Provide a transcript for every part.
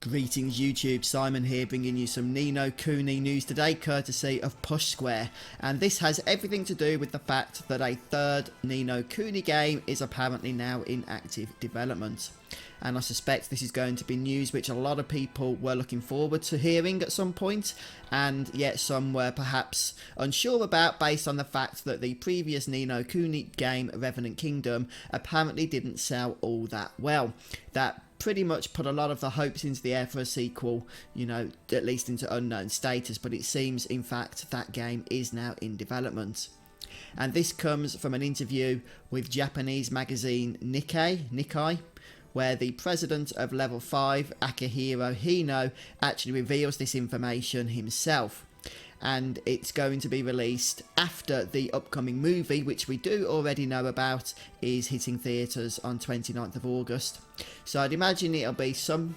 Greetings YouTube, Simon here bringing you some Ni No Kuni news today courtesy of Push Square, and this has everything to do with the fact that a third Ni No Kuni game is apparently now in active development. And I suspect this is going to be news which a lot of people were looking forward to hearing at some point, and yet some were perhaps unsure about based on the fact that the previous Ni No Kuni game, Revenant Kingdom, apparently didn't sell all that well. That pretty much put a lot of the hopes into the air for a sequel, at least into unknown status, but it seems in fact that game is now in development. And this comes from an interview with Japanese magazine Nikkei, where the president of Level 5, Akihiro Hino, actually reveals this information himself. And it's going to be released after the upcoming movie, which we do already know about, is hitting theatres on 29th of August. So I'd imagine it'll be some,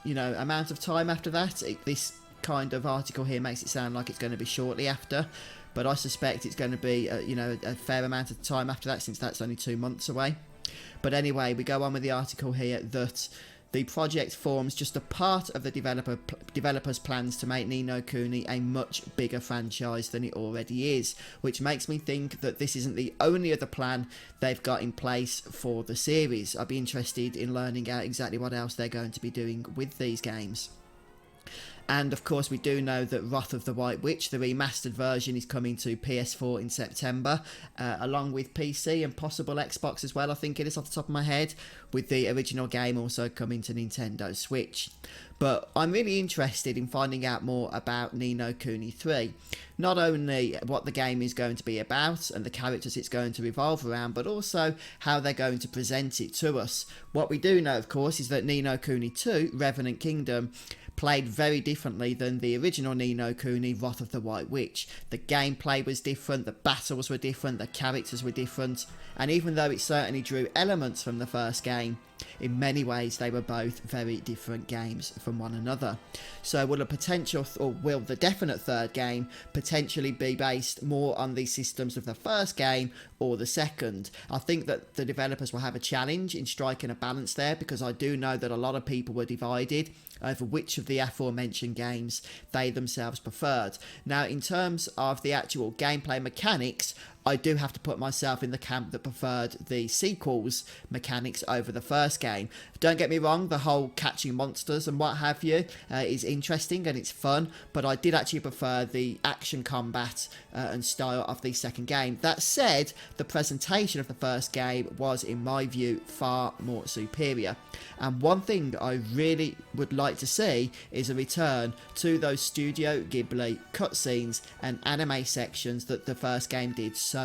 amount of time after that. This kind of article here makes it sound like it's going to be shortly after, but I suspect it's going to be, a fair amount of time after that, since that's only 2 months away. But anyway, we go on with the article here that the project forms just a part of the developers' plans to make Ni No Kuni a much bigger franchise than it already is, which makes me think that this isn't the only other plan they've got in place for the series. I'd be interested in learning out exactly what else they're going to be doing with these games. And of course we do know that Wrath of the White Witch, the remastered version, is coming to PS4 in September, along with PC and possible Xbox as well, I think it is off the top of my head, with the original game also coming to Nintendo Switch. But I'm really interested in finding out more about Ni No Kuni 3. Not only what the game is going to be about and the characters it's going to revolve around, but also how they're going to present it to us. What we do know, of course, is that Ni No Kuni 2, Revenant Kingdom, played very differently than the original Ni No Kuni, Wrath of the White Witch. The gameplay was different, the battles were different, the characters were different, and even though it certainly drew elements from the first game, in many ways they were both very different games from one another. So will the definite third game potentially be based more on the systems of the first game or the second? I think that the developers will have a challenge in striking a balance there, because I do know that a lot of people were divided over which of the aforementioned games they themselves preferred. Now, in terms of the actual gameplay mechanics, I do have to put myself in the camp that preferred the sequel's mechanics over the first game. Don't get me wrong, the whole catching monsters and what have you is interesting and it's fun, but I did actually prefer the action combat and style of the second game. That said, the presentation of the first game was, in my view, far more superior. And one thing I really would like to see is a return to those Studio Ghibli cutscenes and anime sections that the first game did so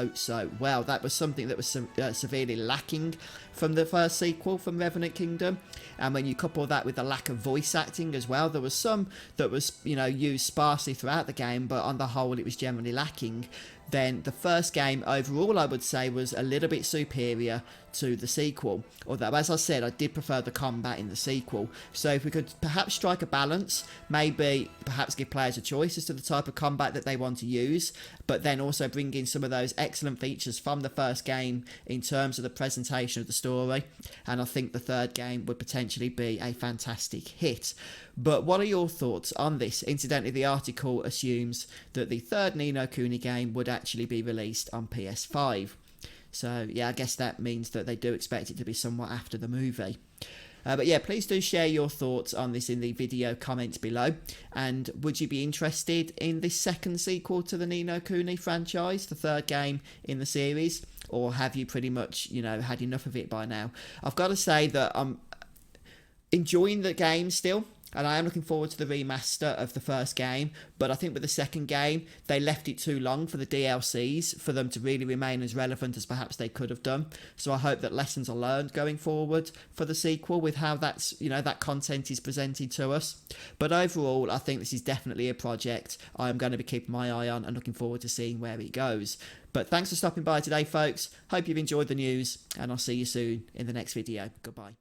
well. That was something that was severely lacking from the first sequel, from Revenant Kingdom. And when you couple that with the lack of voice acting as well, there was some that was used sparsely throughout the game, but on the whole it was generally lacking. Then the first game overall, I would say, was a little bit superior to the sequel, although, as I said, I did prefer the combat in the sequel. So if we could perhaps strike a balance, maybe perhaps give players a choice as to the type of combat that they want to use, but then also bring in some of those excellent features from the first game in terms of the presentation of the story, and I think the third game would potentially be a fantastic hit. But what are your thoughts on this? Incidentally, the article assumes that the third Ni No Kuni game would actually be released on PS5. So yeah, I guess that means that they do expect it to be somewhat after the movie. But yeah, please do share your thoughts on this in the video comments below. And would you be interested in this second sequel to the Ni No Kuni franchise, the third game in the series? Or have you pretty much, had enough of it by now? I've got to say that I'm enjoying the game still, and I am looking forward to the remaster of the first game, but I think with the second game, they left it too long for the DLCs for them to really remain as relevant as perhaps they could have done. So I hope that lessons are learned going forward for the sequel with how that's, that content is presented to us. But overall, I think this is definitely a project I am going to be keeping my eye on and looking forward to seeing where it goes. But thanks for stopping by today, folks. Hope you've enjoyed the news, and I'll see you soon in the next video. Goodbye.